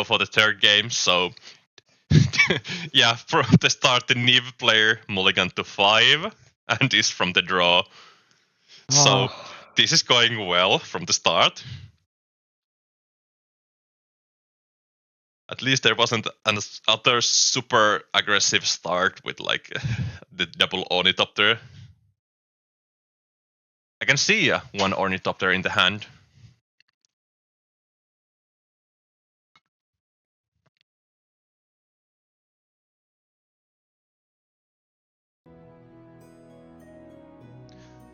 go for the third game. So yeah, from the start, the Niv player mulliganed to 5 and is from the draw. So this is going well from the start. At least there wasn't another super aggressive start with like the double Ornithopter. I can see one Ornithopter in the hand.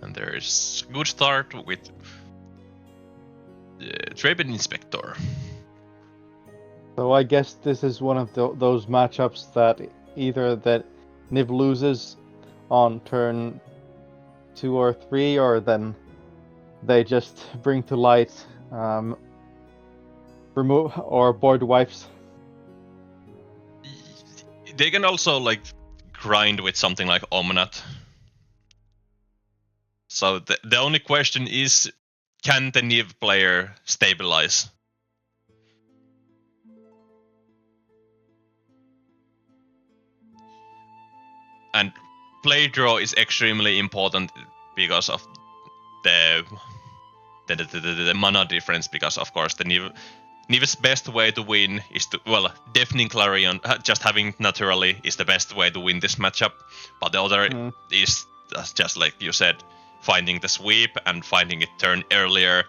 And there is a good start with the Traben Inspector. So I guess this is one of those matchups that either that Niv loses on turn 2 or 3, or then they just bring to light remove or board wipes. They can also like grind with something like Omnat. So the only question is, can the Niv player stabilize? And play draw is extremely important because of the mana difference, because of course the Niv's best way to win is to, well, Deafening Clarion, just having naturally is the best way to win this matchup, but the other is just like you said, finding the sweep and finding it turn earlier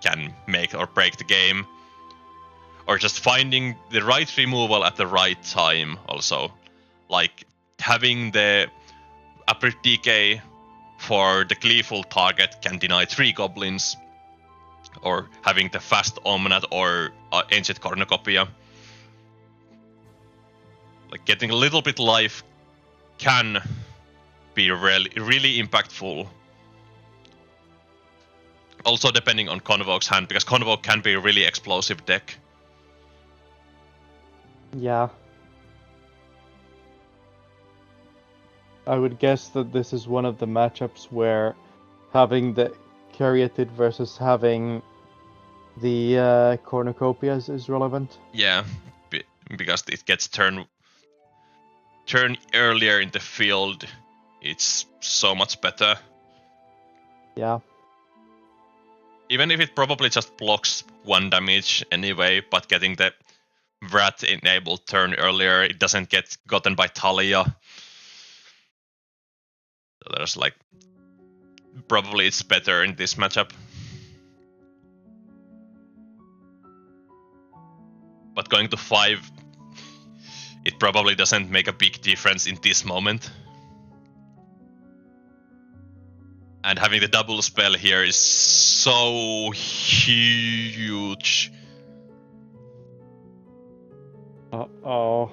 can make or break the game, or just finding the right removal at the right time also, like having the Abrupt Decay for the gleeful target can deny 3 goblins, or having the fast Omnat or Ancient Cornucopia. Like getting a little bit life can be really impactful. Also depending on Convoke's hand, because Convoke can be a really explosive deck. Yeah. I would guess that this is one of the matchups where having the Caryatid versus having the Cornucopias is relevant. Yeah, because it gets turn earlier in the field. It's so much better. Yeah. Even if it probably just blocks 1 damage anyway, but getting the Wrath enabled turn earlier, it doesn't get gotten by Talia. So there's like, probably it's better in this matchup. But going to 5, it probably doesn't make a big difference in this moment. And having the double spell here is so huge. Uh-oh.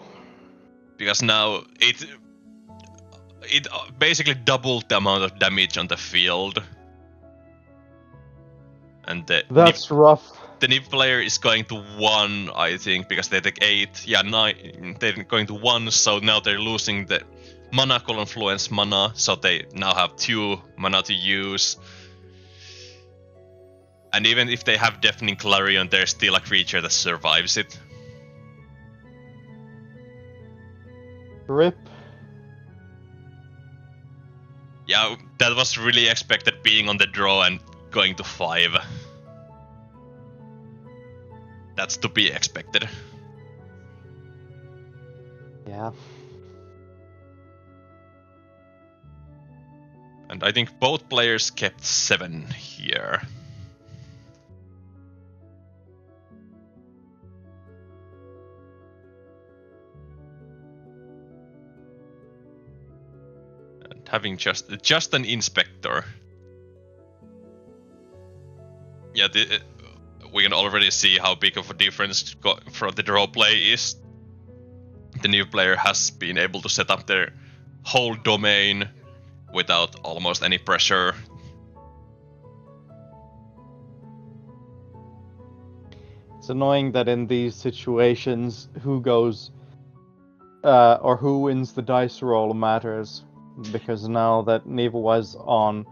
Because now it basically doubled the amount of damage on the field. And that's rough. The Niv player is going to 1, I think, because they take 8. Yeah, 9. They're going to 1, so now they're losing the mana confluence mana, so they now have 2 mana to use. And even if they have Deafening Clarion, there's still a creature that survives it. Rip. Yeah, that was really expected, being on the draw and going to 5. That's to be expected. Yeah. And I think both players kept 7 here. And having just an Inspector. Yeah, we can already see how big of a difference from the draw play is. The new player has been able to set up their whole domain without almost any pressure. It's annoying that in these situations, who goes or who wins the dice roll matters, because now that Niv was on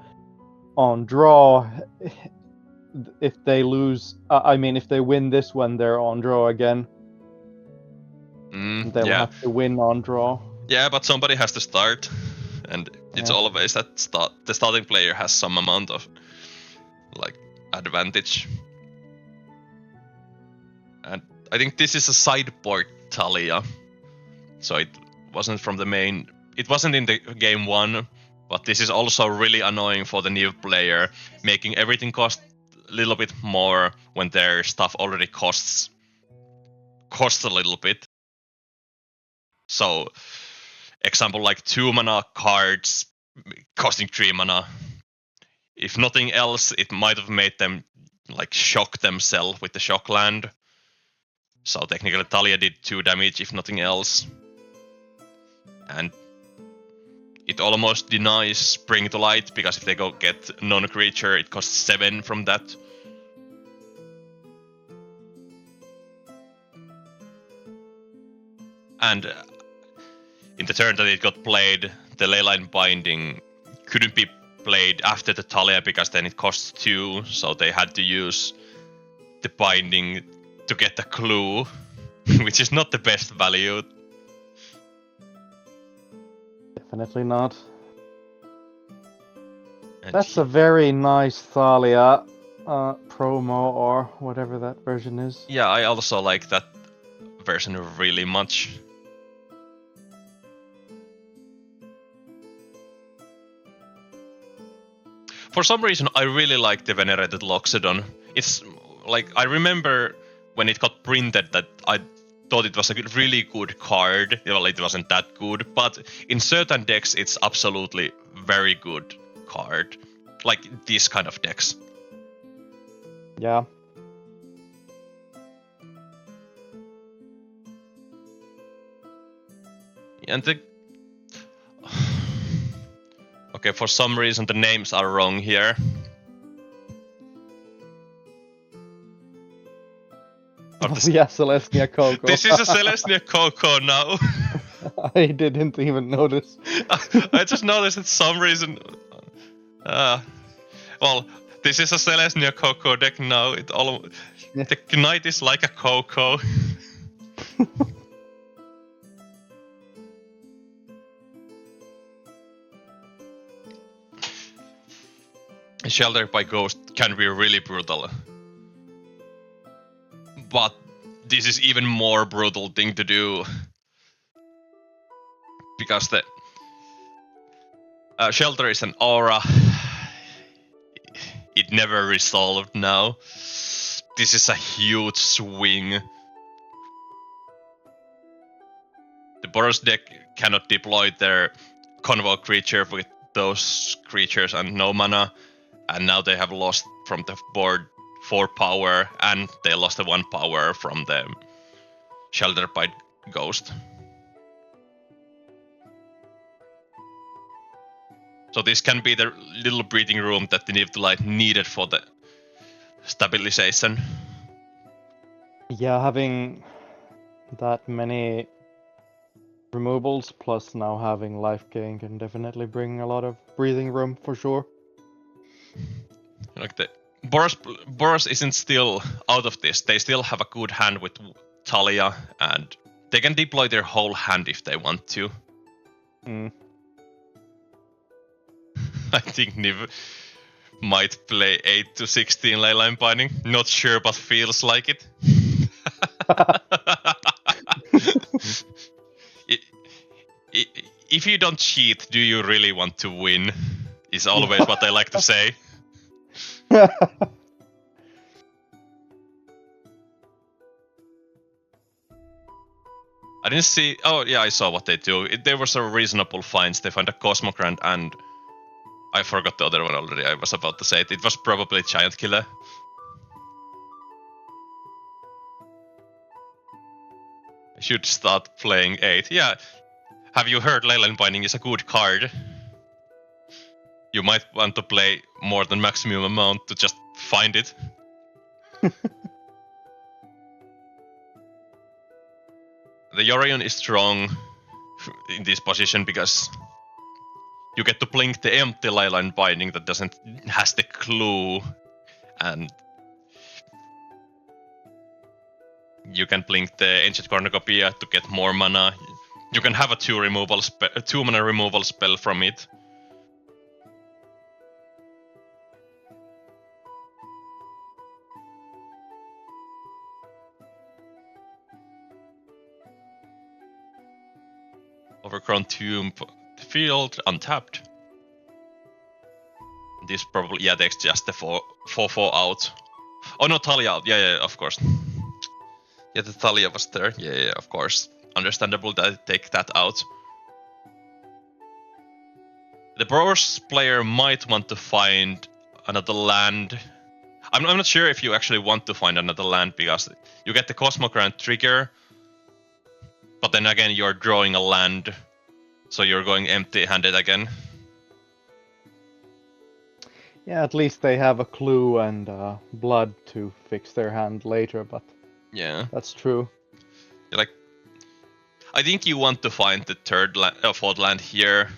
draw, if they lose, if they win this one, they're on draw again. They'll Yeah. have to win on draw. Yeah, but somebody has to start, and it's Yeah. always that the starting player has some amount of like advantage. And I think this is a sideboard Talia, so it wasn't from the main. It wasn't in the game 1, but this is also really annoying for the new player, making everything cost a little bit more when their stuff already costs a little bit. So, example like 2 mana cards costing 3 mana. If nothing else, it might have made them like shock themselves with the shock land. So technically Talia did 2 damage if nothing else. And it almost denies Bring to Light, because if they go get non-creature, it costs 7 from that. And in the turn that it got played, the Leyline Binding couldn't be played after the Talia because then it costs 2, so they had to use the Binding to get the clue, which is not the best value. Definitely not. And That's a very nice Thalia promo, or whatever that version is. yeah, I also like that version really much. For some reason, I really like the Venerated Loxodon. It's like, I remember when it got printed that I thought it was a really good card. Well, it wasn't that good, but in certain decks, it's absolutely very good card. Like these kind of decks. Yeah. And the... Okay, for some reason the names are wrong here. Yeah, Celestia Coco. This is a Celestia Coco now. I didn't even notice. I just noticed that some reason. Well, this is a Celestia Coco deck now. The knight is like a Coco. Sheltered by Ghost can be really brutal. But this is even more brutal thing to do. Because the Shelter is an aura. It never resolved now. This is a huge swing. The Boros deck cannot deploy their Convoke creature with those creatures and no mana. And now they have lost from the board 4 power, and they lost the 1 power from the Sheltered by Ghost. So this can be the little breathing room that the Niv needed for the stabilization. Yeah, having that many removals plus now having life gain can definitely bring a lot of breathing room for sure. Like the Boros isn't still out of this. They still have a good hand with Talia, and they can deploy their whole hand if they want to. I think Niv might play 8 to 16 Leyline Binding. Not sure, but feels like it. If you don't cheat, do you really want to win? Is always what I like to say. I didn't see... Oh, yeah, I saw what they do. There was a reasonable finds. They found a Cosmogrant and... I forgot the other one already. I was about to say it. It was probably Giant Killer. I should start playing 8. Yeah. Have you heard Leyline Binding is a good card? You might want to play more than maximum amount to just find it. The Yorion is strong in this position because you get to blink the empty Leyline Binding that has the clue, and You can blink the Ancient Cornucopia to get more mana. You can have a 2 mana removal spell from it. Overgrown Tomb field untapped. This probably takes just the 4/4 out. Oh no, Talia out. Yeah, of course. Yeah, the Talia was there. Yeah, of course. Understandable that I take that out. The Boros player might want to find another land. I'm not sure if you actually want to find another land because you get the Cosmogrant trigger, but then again you're drawing a land, so you're going empty-handed again. Yeah, at least they have a clue and blood to fix their hand later, but Yeah. that's true. Like, I think you want to find the fourth land here.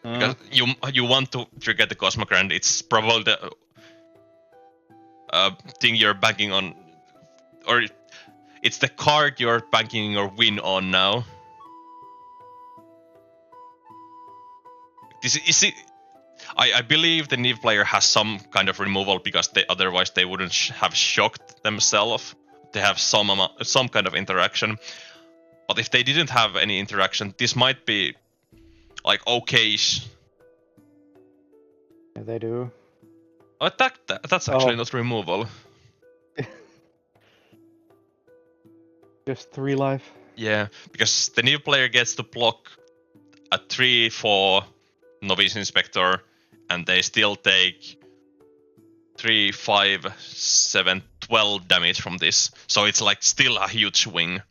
Because you want to trigger the Cosmogrand. It's probably the thing you're banking on, or it's the card you're banking your win on now. I believe the Niv player has some kind of removal because otherwise they wouldn't have shocked themselves. They have some kind of interaction. But if they didn't have any interaction, this might be like okay-ish. Yeah, they do. Oh, that's actually not removal. Just 3 life. Yeah, because the new player gets to block a 3/4 Novice Inspector, and they still take 3, 5, 7, 12 damage from this. So it's like still a huge swing.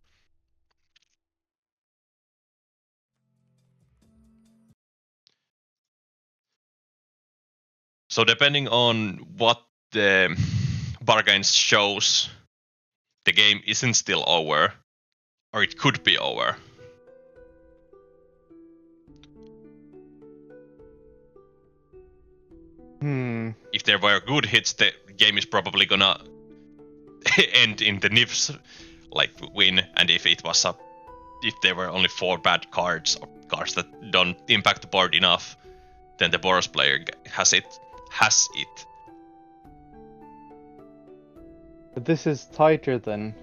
So depending on what the bargains shows, the game isn't still over, or it could be over. If there were good hits, the game is probably gonna end in the Niv's win, and if there were only 4 bad cards or cards that don't impact the board enough, then the Boros player has it. But this is tighter than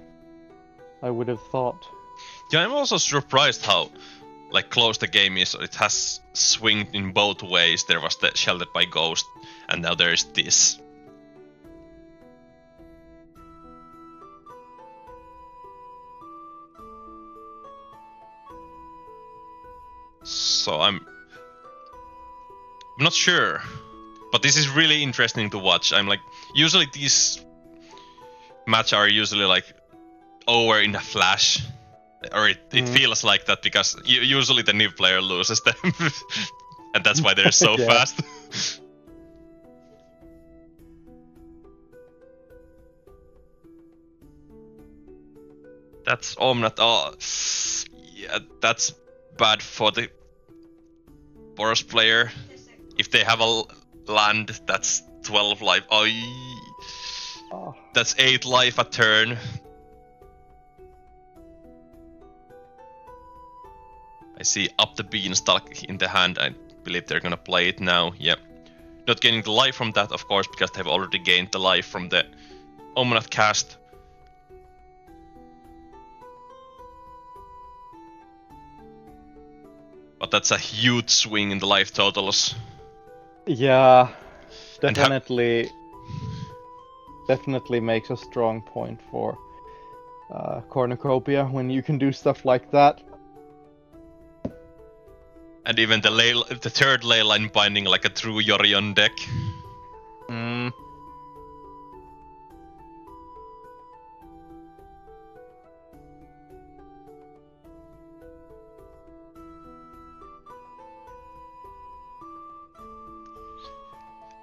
I would have thought. Yeah, I'm also surprised how close the game is. It has swinged in both ways. There was the Sheltered by Ghost, and now there is this. So I'm not sure, but this is really interesting to watch. I'm usually these matches are usually over in a flash, or it feels like that because usually the new player loses them, and that's why they're so fast. That's Omnat. Oh, yeah, that's bad for the Boros player. If they have a land, that's 12 life. Oh. That's 8 life a turn. I see up the beanstalk in the hand. I believe they're gonna play it now. Yep. Not getting the life from that, of course, because they've already gained the life from the Omnat cast. But that's a huge swing in the life totals. Yeah, definitely makes a strong point for Cornucopia when you can do stuff like that. And even the third leyline binding like a true Yorion deck.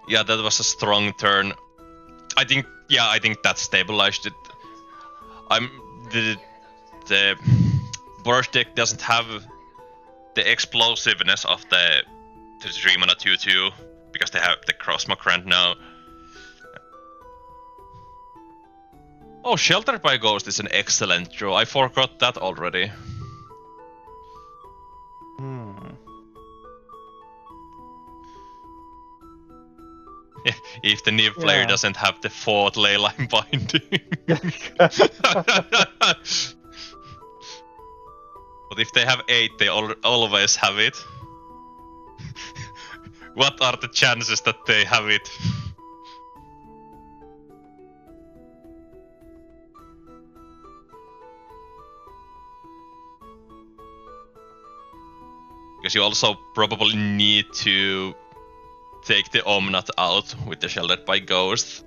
Yeah, that was a strong turn. I think that stabilized it. The Boros deck doesn't have the explosiveness of the 3 mana 2/2 because they have the Cosmogrant now. Oh, Sheltered by Ghost is an excellent draw. I forgot that already. If the new player doesn't have the 4th leyline binding. But if they have 8, they always have it. What are the chances that they have it? Because you also probably need to take the Omnat out with the Sheltered by Ghost.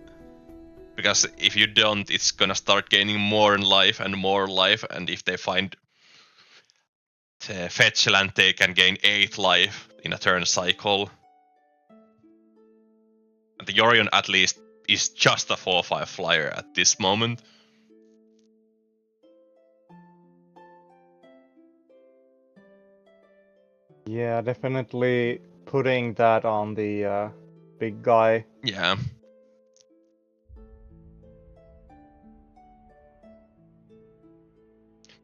Because if you don't, it's gonna start gaining more life, and if they find the fetch land, they can gain 8 life in a turn cycle. And the Yorion at least is just a 4/5 flyer at this moment. Yeah, definitely putting that on the big guy. Yeah.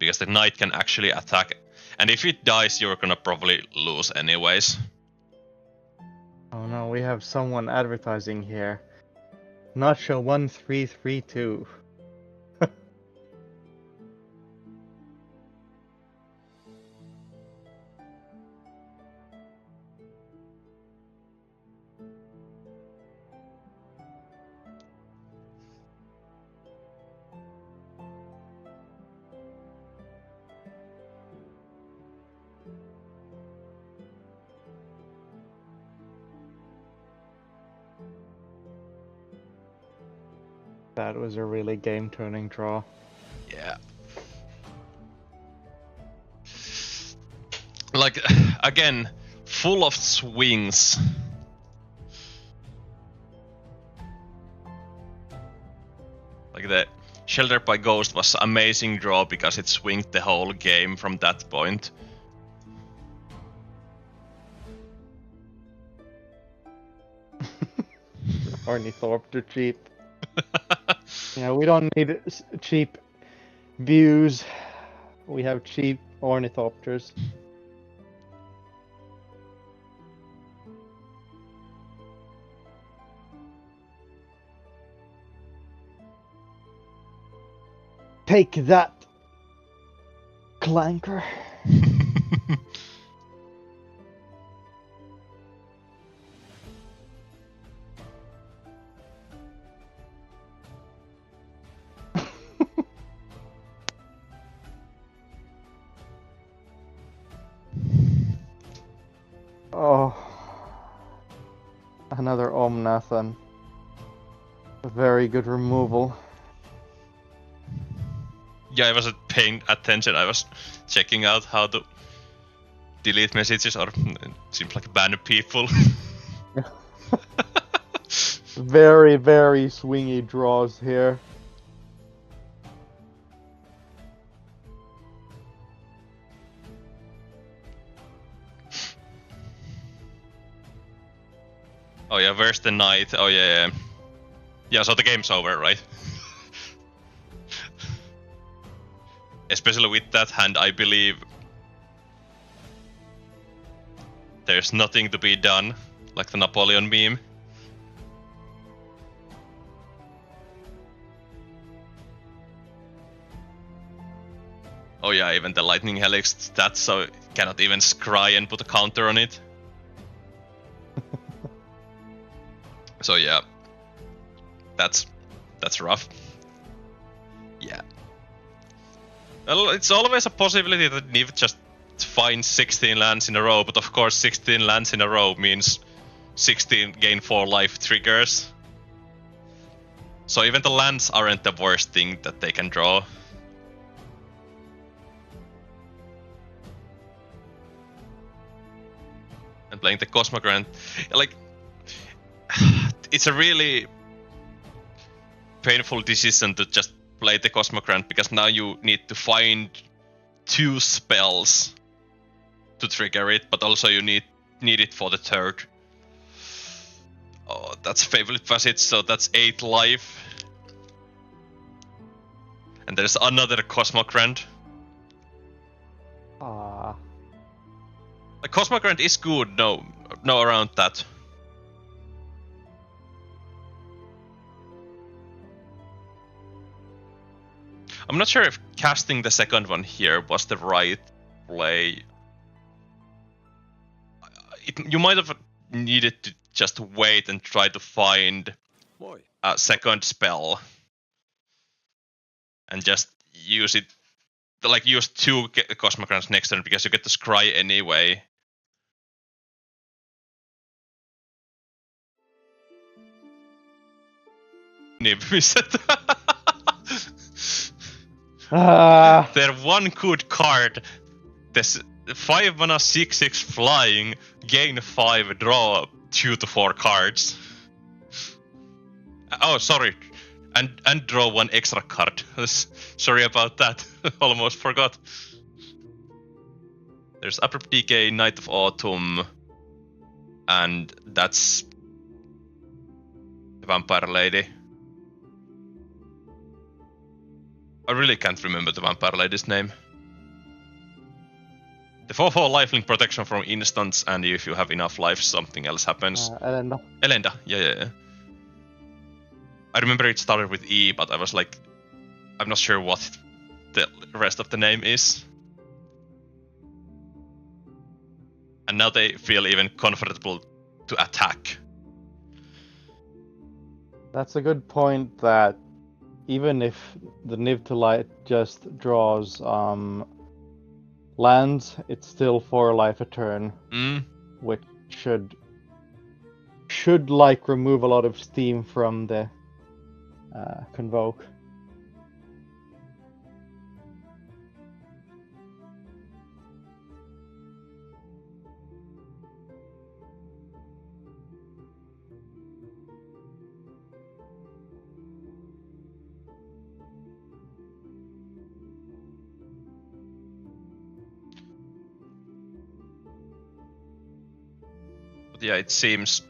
Because the knight can actually attack. And if it dies, you're gonna probably lose anyways. Oh no, we have someone advertising here. Nacho 1332. That was a really game-turning draw. Yeah. Like, again, full of swings. Like the Sheltered by Ghost was amazing draw because it swinged the whole game from that point. Ornithopter cheap. Yeah, we don't need cheap views. We have cheap ornithopters. Take that, Clanker. Oh, another Omnathan. A very good removal. Yeah, I wasn't paying attention. I was checking out how to delete messages or seems like ban people. Very, very swingy draws here. Oh yeah, where's the knight? Oh yeah. Yeah, so the game's over, right? Especially with that hand, I believe there's nothing to be done, like the Napoleon meme. Oh yeah, even the Lightning Helix stats, so it cannot even scry and put a counter on it. So yeah, that's rough. Yeah. Well, it's always a possibility that Niv just finds 16 lands in a row, but of course 16 lands in a row means 16 gain 4 life triggers. So even the lands aren't the worst thing that they can draw. And playing the Cosmogrant, like, it's a really painful decision to just play the Cosmogrant because now you need to find 2 spells to trigger it, but also you need it for the 3rd. Oh, that's Favorite Passage, so that's 8 life. And there's another Cosmogrand. Ah. The Cosmogrand is good, no around that. I'm not sure if casting the second one here was the right play. You might have needed to just wait and try to find a second spell. And just use it, like use 2 Cosmograms next turn because you get to scry anyway. Missed it. They're one good card. There's 5 mana 6/6 flying, gain 5, draw 2 to 4 cards. Oh, sorry. And draw 1 extra card. Sorry about that. Almost forgot. There's Abrupt Decay, Night of Autumn, and that's the Vampire Lady. I really can't remember the Vampire Lady's name. The 4/4 lifelink protection from instants, and if you have enough life, something else happens. Elenda. Elenda, yeah. I remember it started with E, but I was like, I'm not sure what the rest of the name is. And now they feel even comfortable to attack. That's a good point that even if the Niv to Light just draws lands, it's still 4 life a turn, which should like remove a lot of steam from the Convoke. But yeah, it seems...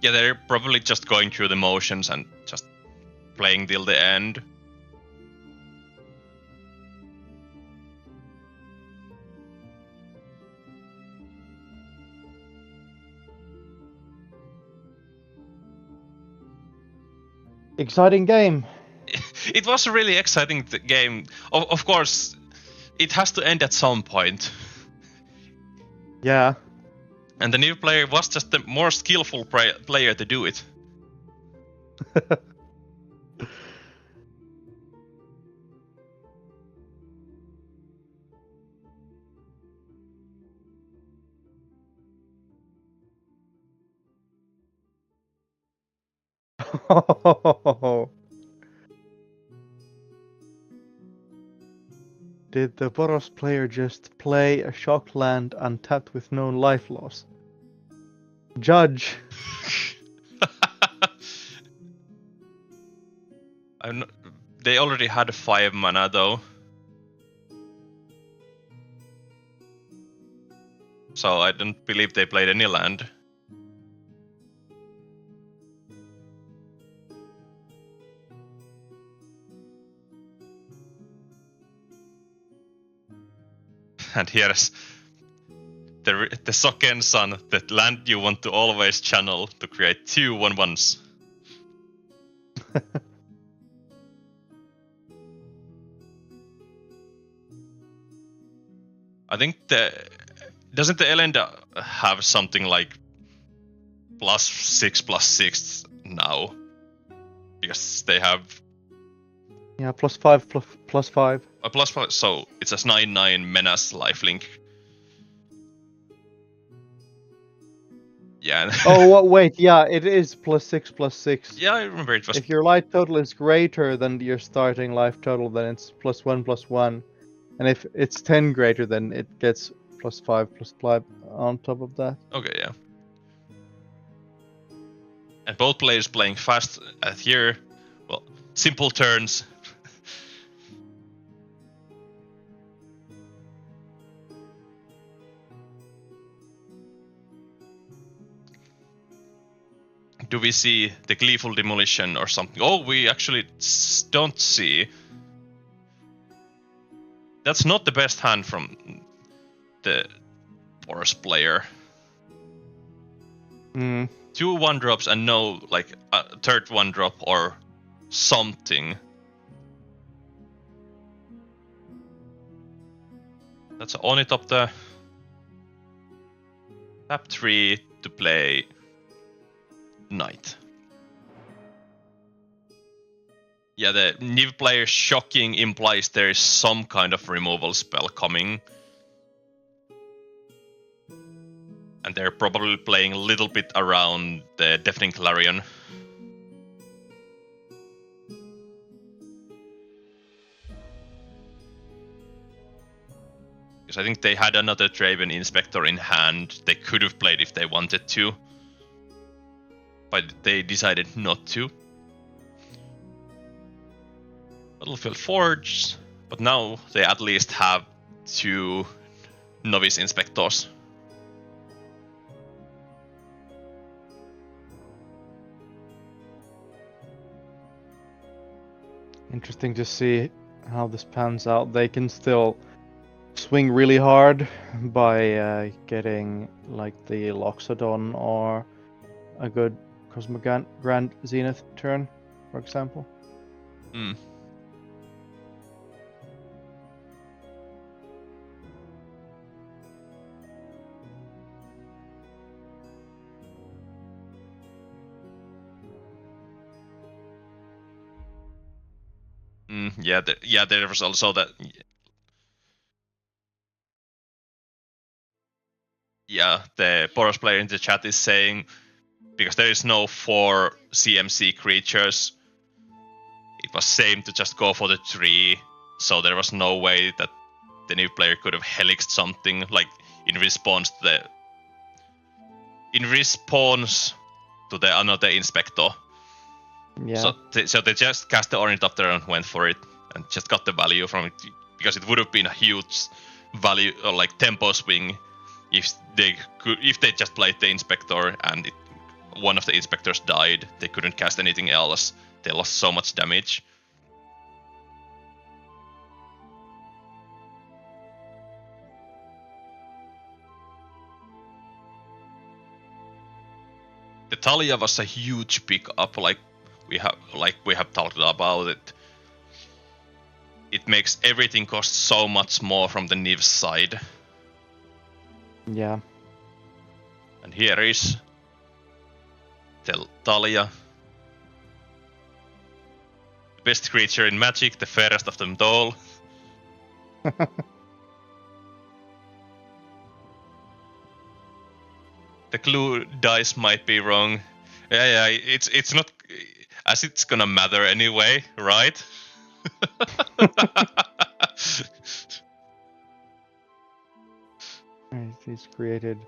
Yeah, they're probably just going through the motions and just playing till the end. Exciting game. It was a really exciting game. Of course, it has to end at some point. Yeah. And the new player was just the more skillful player to do it. Did the Boros player just play a shock land untapped with known life loss? Judge. They already had 5 mana though. So I don't believe they played any land. And here's the Soken Sun, that land you want to always channel to create 2 1/1s. I think doesn't the Elenda have something like +6/+6 now? Because they have Yeah, +5, +5. a +5, so it's a 9/9 menace lifelink. Yeah. Oh, wait, yeah, it is +6/+6. Yeah, I remember it was. If your life total is greater than your starting life total, then it's +1/+1. And if it's 10 greater, then it gets +5/+5 on top of that. Okay, yeah. And both players playing fast at here. Well, simple turns. Do we see the Gleeful Demolition or something? Oh, we actually don't see. That's not the best hand from the Boros player. Mm. 2 1-drops and no, like, a third 1-drop or something. That's on it up there. Tap 3 to play Knight. Yeah, the new player shocking implies there is some kind of removal spell coming. And they're probably playing a little bit around the Deafening Clarion. Because I think they had another Draven Inspector in hand. They could have played if they wanted to. But they decided not to. Battlefield Forge. But now they at least have 2 Novice Inspectors. Interesting to see how this pans out. They can still swing really hard by getting like the Loxodon or a good Cosmic Grand Zenith turn, for example. Yeah, there was also that. Yeah, the Boros player in the chat is saying because there is no 4 CMC creatures, it was same to just go for the 3. So there was no way that the new player could have helixed something like in response to the another Inspector. Yeah. So they just cast the Ornithopter and went for it and just got the value from it because it would have been a huge value or like tempo swing if they just played the Inspector and one of the Inspectors died. They couldn't cast anything else. They lost so much damage. The Talia was a huge pickup, like we have talked about it. It makes everything cost so much more from the Niv's side. Yeah. And here is the Talia. The best creature in Magic, the fairest of them all. The clue dice might be wrong. Yeah, it's not as it's gonna matter anyway, right? He's created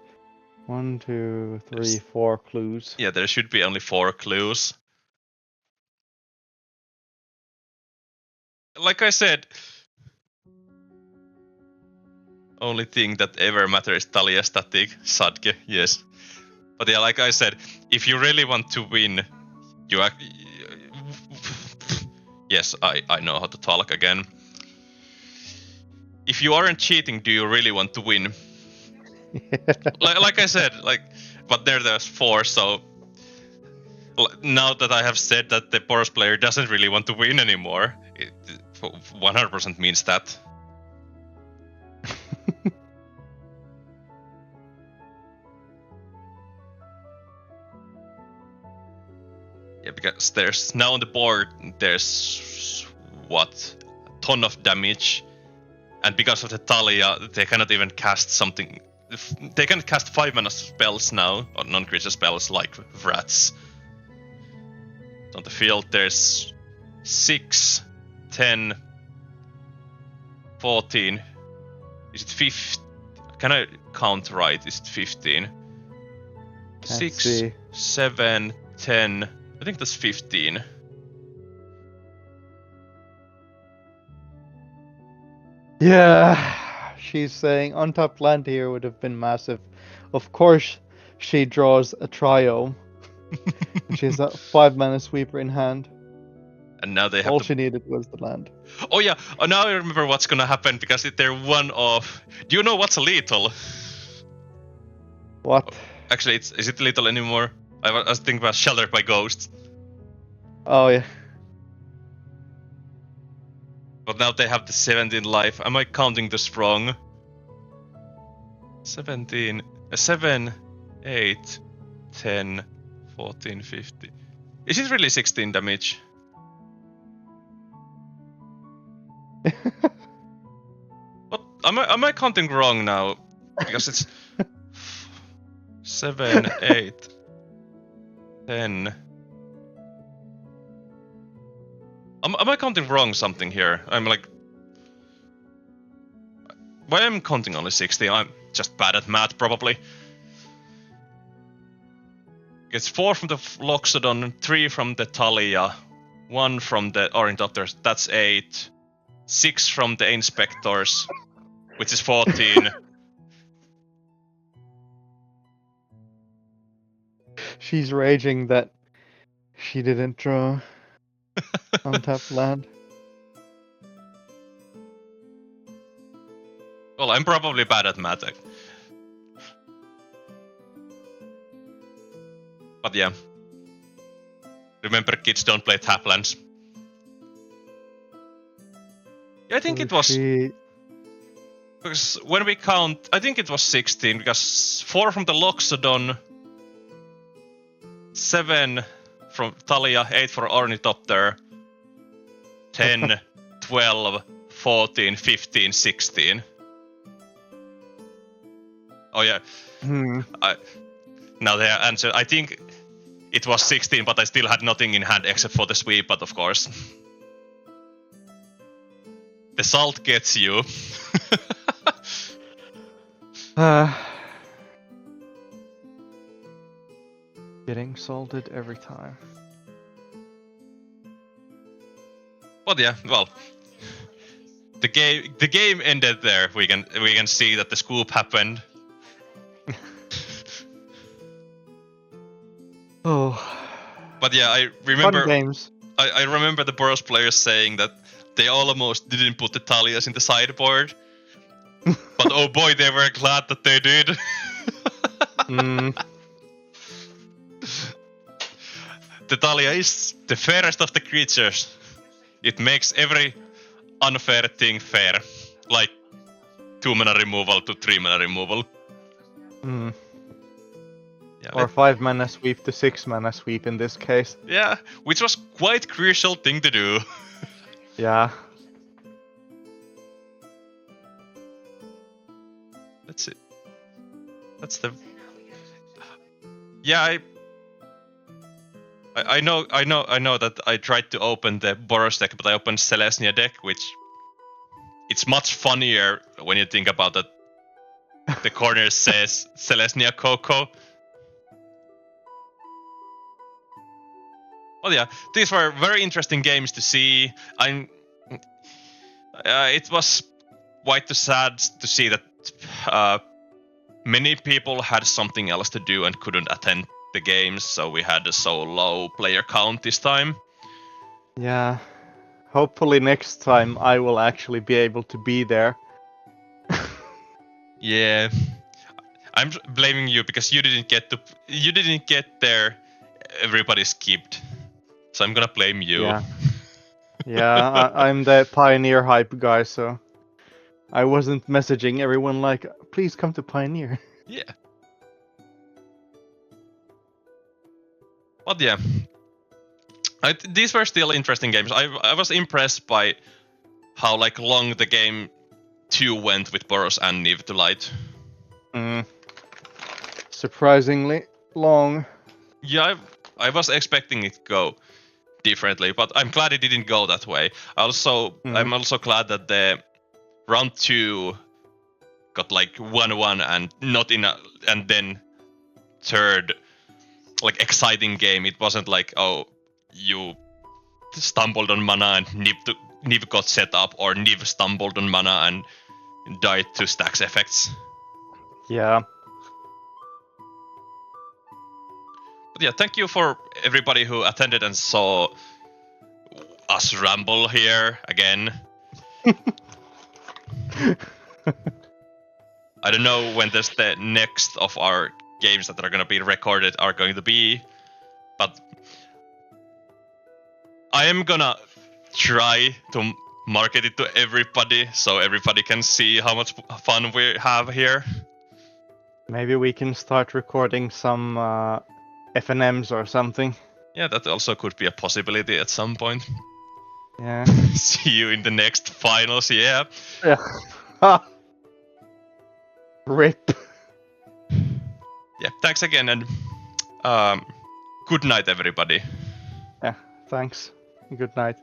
1, 2, 3, 4 clues. Yeah, there should be only 4 clues. Like I said, only thing that ever matters is Talia static, Sadke, yes. But yeah, like I said, if you really want to win, yes, I know how to talk again. If you aren't cheating, do you really want to win? like I said, but there's 4, so now that I have said that the Boros player doesn't really want to win anymore, it 100% means that. Yeah, because there's now on the board, there's a ton of damage, and because of the Talia, they cannot even cast something. They can cast 5-mana spells now, or non-creature spells like Rats. On the field, there's 6, 10, 14. Is it 15? Can I count right? Is it 15? 6, 7, 10. I think that's 15. Yeah, she's saying untapped land here would have been massive. Of course, she draws a trio. And she has a 5-mana sweeper in hand. And now they have All to... she needed was the land. Oh yeah, now I remember what's gonna happen because they're one of... Do you know what's lethal? What? Actually, is it lethal anymore? I was thinking about Sheltered by Ghosts. Oh yeah. But now they have the 17 life. Am I counting this wrong? 17... 7, 8, 10, 14, 50... Is it really 16 damage? What? Am I counting wrong now? Because it's 7, 8, 10. Am I counting wrong something here? I'm like... Why am I counting only 60? I'm just bad at math, probably. It's 4 from the Loxodon, 3 from the Thalia, 1 from the Ornithopters, that's 8. 6 from the Inspectors, which is 14. She's raging that she didn't draw untapped land. Well, I'm probably bad at math. But yeah. Remember, kids don't play taplands. Yeah, I think So it was... she- Because when we count, I think it was 16, because 4 from the Loxodon, 7 from Thalia, 8 for Ornithopter, 10, 12, 14, 15, 16. Oh yeah, now the answer, I think it was 16, but I still had nothing in hand except for the sweep, but of course. The salt gets you. Getting salted every time. But yeah, well, the game ended there. We can see that the scoop happened. Oh. But yeah, I remember Fun games. I remember the Boros players saying that they almost didn't put the Thalias in the sideboard. But oh boy, they were glad that they did. The Thalia is the fairest of the creatures. It makes every unfair thing fair. Like 2-mana removal to 3-mana removal. Yeah, Or 5-mana sweep to 6-mana sweep in this case. yeah, which was quite crucial thing to do. Yeah. That's it. That's the... Yeah, I know that I tried to open the Boros deck, but I opened Selesnya deck, which... It's much funnier when you think about that. The corner says Selesnya Coco. Well, yeah, these were very interesting games to see. It was quite sad to see that many people had something else to do and couldn't attend the games, so we had a so low player count this time. Yeah. Hopefully next time I will actually be able to be there. Yeah, I'm blaming you because you didn't get there. Everybody skipped, so I'm gonna blame you. Yeah. Yeah, I'm the Pioneer hype guy, so I wasn't messaging everyone like, please come to Pioneer. Yeah. But yeah, these were still interesting games. I was impressed by how long the game 2 went with Boros and Niv to Light. Surprisingly long. Yeah, I was expecting it to go differently, but I'm glad it didn't go that way. I'm also glad that the round 2 got 1-1 and not in and then third exciting game. It wasn't like, oh, you stumbled on mana and Niv got set up, or Niv stumbled on mana and died to stacks effects. Yeah. yeah, thank you for everybody who attended and saw us ramble here again. I don't know when there's the next of our games that are gonna be recorded are going to be, but I am gonna try to market it to everybody so everybody can see how much fun we have here. Maybe we can start recording some FNMs or something. Yeah, that also could be a possibility at some point. Yeah. See you in the next finals, yeah. Yeah. Rip. Yeah, thanks again and good night everybody. Yeah, thanks. Good night.